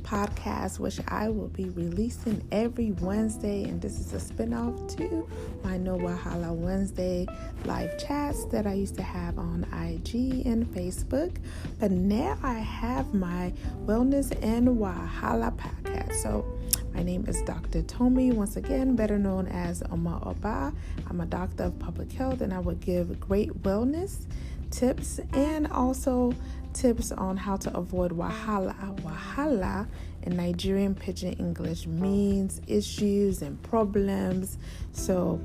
podcast, which I will be releasing every Wednesday. And this is a spinoff to my Wahala Wednesday live chats that I used to have on IG and Facebook. But now I have my Wellness and Wahala podcast. So my name is Dr. Tomi, once again, better known as Tomi-Omo Oba. I'm a doctor of public health, and I would give great wellness tips and also tips on how to avoid wahala. Wahala in Nigerian Pidgin English means issues and problems. So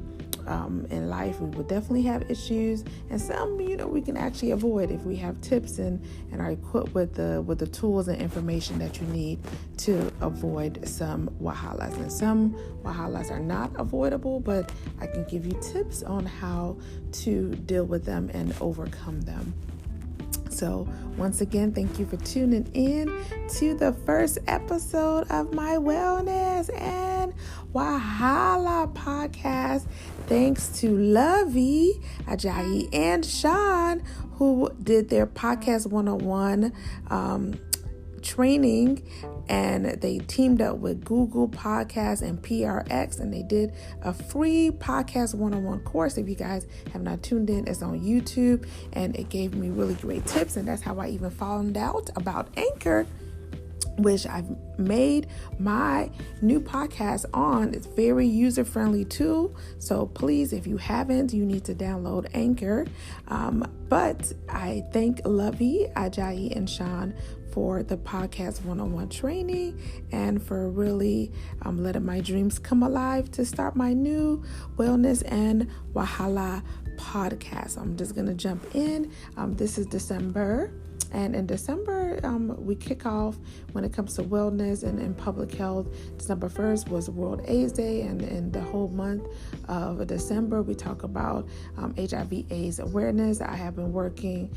in life, we will definitely have issues, and some, we can actually avoid if we have tips and are equipped with the tools and information that you need to avoid some wahalas. And some wahalas are not avoidable, but I can give you tips on how to deal with them and overcome them. So once again, thank you for tuning in to the first episode of my Wellness and Wahala podcast. Thanks to Lovey, Ajayi, and Sean, who did their podcast 101 training, and they teamed up with Google Podcasts and PRX, and they did a free podcast 101 course. If you guys have not tuned in, it's on YouTube, and it gave me really great tips, and that's how I even found out about Anchor, which I've made my new podcast on. It's very user-friendly too. So please, if you haven't, you need to download Anchor. But I thank Lovey, Ajayi, and Sean for the podcast 101 training and for really letting my dreams come alive to start my new Wellness and Wahala podcast. I'm just going to jump in. This is December. And in December, we kick off when it comes to wellness and public health. December 1st was World AIDS Day, and in the whole month of December, we talk about HIV/AIDS awareness. I have been working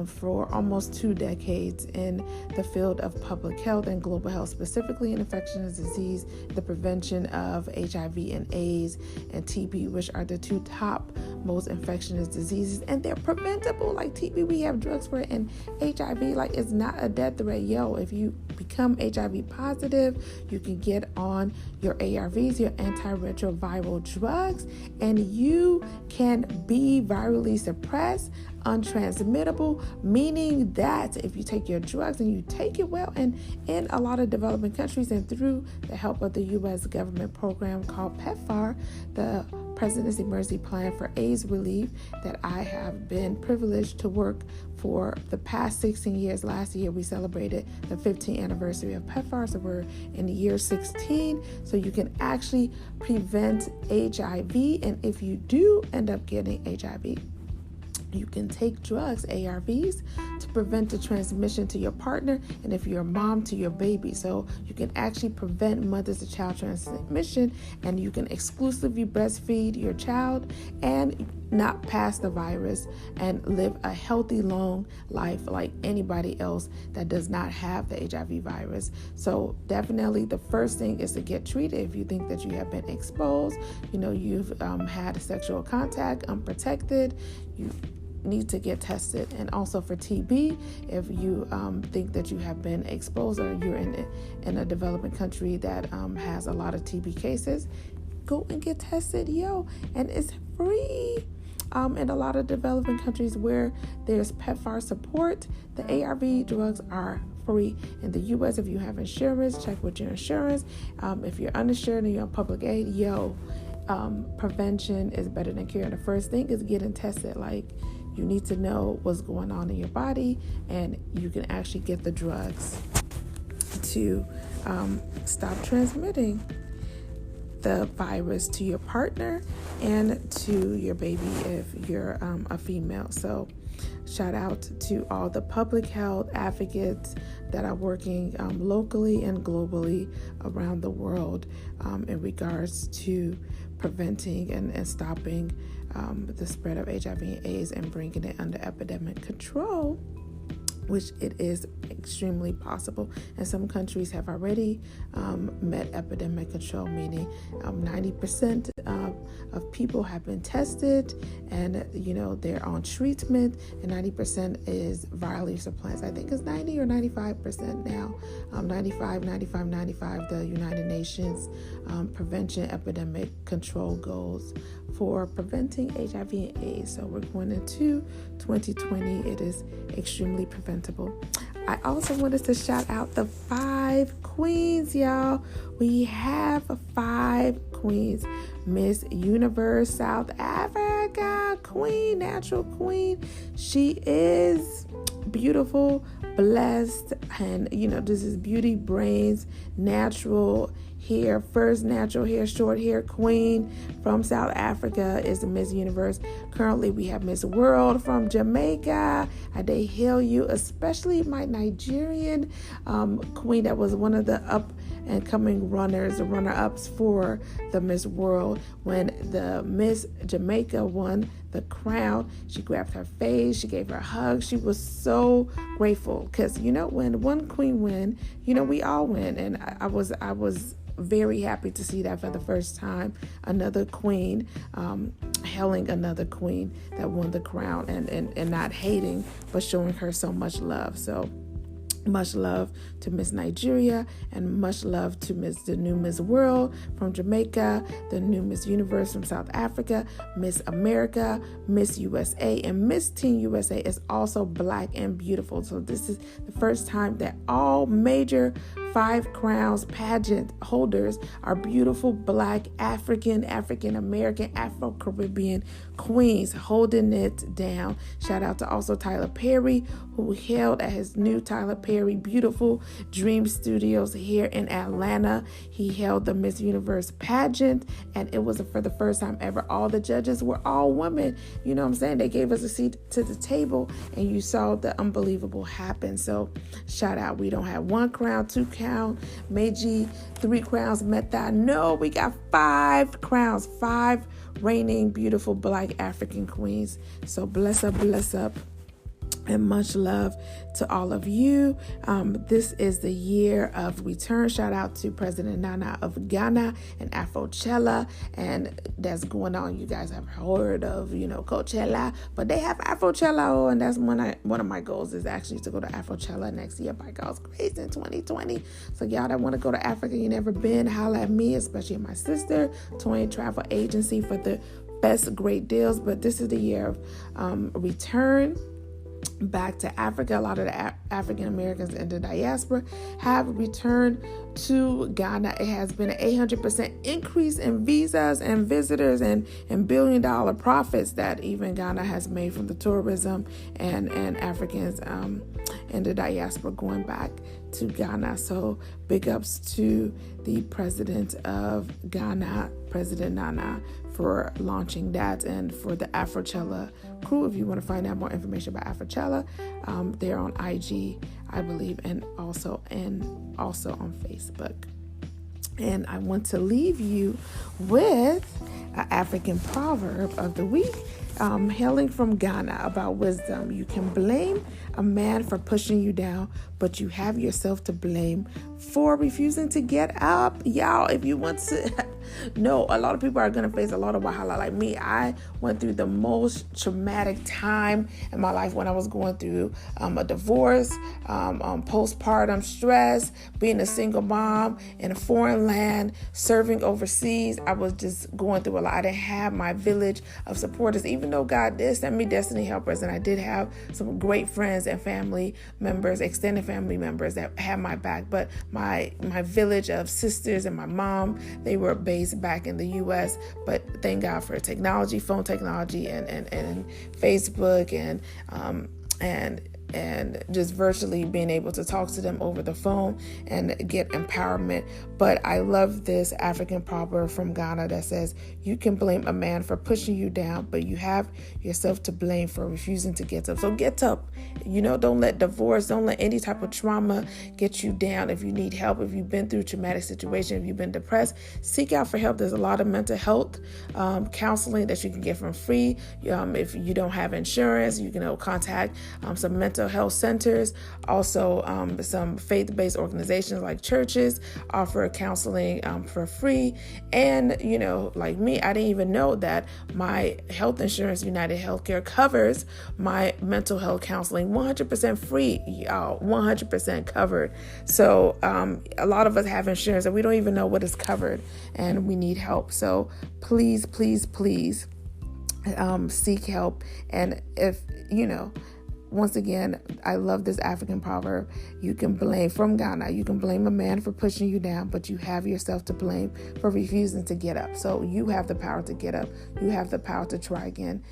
for almost 2 decades in the field of public health and global health, specifically in infectious disease, the prevention of HIV and AIDS and TB, which are the 2 top most infectious diseases, and they're preventable. Like TB, we have drugs for it, and HIV, like, it's not a death threat. If you become HIV positive, you can get on your ARVs, your antiretroviral drugs, and you can be virally suppressed, untransmittable, meaning that if you take your drugs and you take it well, and in a lot of developing countries and through the help of the U.S. government program called PEPFAR, the President's Emergency Plan for AIDS Relief, that I have been privileged to work for the past 16 years. Last year, we celebrated the 15th anniversary of PEPFAR, so we're in the year 16. So you can actually prevent HIV, and if you do end up getting HIV, you can take drugs, ARVs, to prevent the transmission to your partner, and if you're a mom, to your baby. So you can actually prevent mother-to-child transmission, and you can exclusively breastfeed your child and not pass the virus and live a healthy, long life like anybody else that does not have the HIV virus. So definitely the first thing is to get treated. If you think that you have been exposed, you've had sexual contact unprotected, you need to get tested. And also for TB, if you think that you have been exposed or you're in a developing country that has a lot of TB cases, go and get tested, and it's free. In a lot of developing countries where there's PEPFAR support, the ARV drugs are free. In the U.S., if you have insurance, check with your insurance. If you're uninsured and you're on public aid, prevention is better than cure. And the first thing is getting tested. Like, you need to know what's going on in your body, and you can actually get the drugs to stop transmitting the virus to your partner and to your baby if you're a female. So shout out to all the public health advocates that are working locally and globally around the world in regards to preventing and stopping the spread of HIV and AIDS and bringing it under epidemic control. which it is extremely possible. And some countries have already met epidemic control, meaning 90% of people have been tested and, they're on treatment, and 90% is virally suppressed. I think it's 90 or 95% now. 95, the United Nations Prevention Epidemic Control Goals for preventing HIV and AIDS. So we're going into 2020. It is extremely preventable. I also wanted to shout out the 5 queens, y'all. We have 5 queens. Miss Universe South Africa queen, natural queen. She is beautiful, blessed, and this is Beauty Brains natural hair, first natural hair, short hair queen from South Africa is Miss Universe. Currently we have Miss World from Jamaica. They hail you, especially my Nigerian queen that was one of the up and coming runner-ups for the Miss World. When the Miss Jamaica won the crown, she grabbed her face, she gave her a hug. She was so grateful because when one queen win, we all win. And I was very happy to see that for the first time, another queen hailing another queen that won the crown, and not hating but showing her so much love. So much love to Miss Nigeria, and much love to the new Miss World from Jamaica, the new Miss Universe from South Africa, Miss America, Miss USA, and Miss Teen USA is also Black and beautiful. So this is the first time that all major 5 crowns pageant holders are beautiful Black, African American, Afro-Caribbean queens holding it down. Shout out to also Tyler Perry, who held at his new Tyler Perry Beautiful Dream Studios here in Atlanta. He held the Miss Universe pageant, and it was for the first time ever. All the judges were all women. You know what I'm saying? They gave us a seat to the table, and you saw the unbelievable happen. So shout out. We don't have 1 crown, 2 crown, Meiji, 3 crowns, Meta. No, we got 5 crowns, 5 reigning beautiful Black African queens. So bless up, and much love to all of you. This is the year of return. Shout out to President Nana of Ghana and Afrochella, and that's going on. You guys have heard of, Coachella, but they have Afrochella, and that's one of my goals is actually to go to Afrochella next year by God's grace in 2020. So y'all that want to go to Africa, you never been, holla at me, especially my sister, Toy Travel Agency, for the best great deals. But this is the year of return back to Africa. A lot of the African Americans in the diaspora have returned to Ghana. It has been an 800% increase in visas and visitors and billion-dollar profits that even Ghana has made from the tourism and Africans in the diaspora going back to Ghana. So big ups to the president of Ghana, President Nana, for launching that, and for the Afrochella crew. If you want to find out more information about Afrochella, they're on IG, I believe, and also on Facebook. And I want to leave you with an African proverb of the week, hailing from Ghana, about wisdom. You can blame a man for pushing you down, but you have yourself to blame for refusing to get up. Y'all, if you want to know, a lot of people are going to face a lot of wahala. Like me, I went through the most traumatic time in my life when I was going through a divorce, postpartum stress, being a single mom in a foreign land, serving overseas. I was just going through a lot. I didn't have my village of supporters, even though God did send me destiny helpers, and I did have some great friends and family members, extended family members that had my back. But my village of sisters and my mom, they were based back in the U.S. But thank God for technology, phone technology, and Facebook, and just virtually being able to talk to them over the phone and get empowerment. But I love this African proverb from Ghana that says, you can blame a man for pushing you down, but you have yourself to blame for refusing to get up. So get up. Don't let divorce, don't let any type of trauma get you down. If you need help, if you've been through a traumatic situation, if you've been depressed, seek out for help. There's a lot of mental health counseling that you can get for free. If you don't have insurance, you can contact some mental mental health centers. Also, some faith-based organizations like churches offer counseling for free. And, like me, I didn't even know that my health insurance, United Healthcare, covers my mental health counseling 100% free, y'all, 100% covered. So a lot of us have insurance and we don't even know what is covered, and we need help. So please, please, please seek help. And if, once again, I love this African proverb. You can blame, from Ghana, you can blame a man for pushing you down, but you have yourself to blame for refusing to get up. So you have the power to get up. You have the power to try again,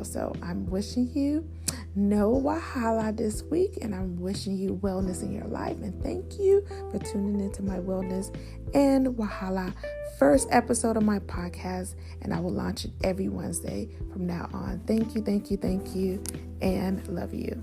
So I'm wishing you no wahala this week, and I'm wishing you wellness in your life. And thank you for tuning into my Wellness and Wahala first episode of my podcast, and I will launch it every Wednesday from now on. Thank you, and love you.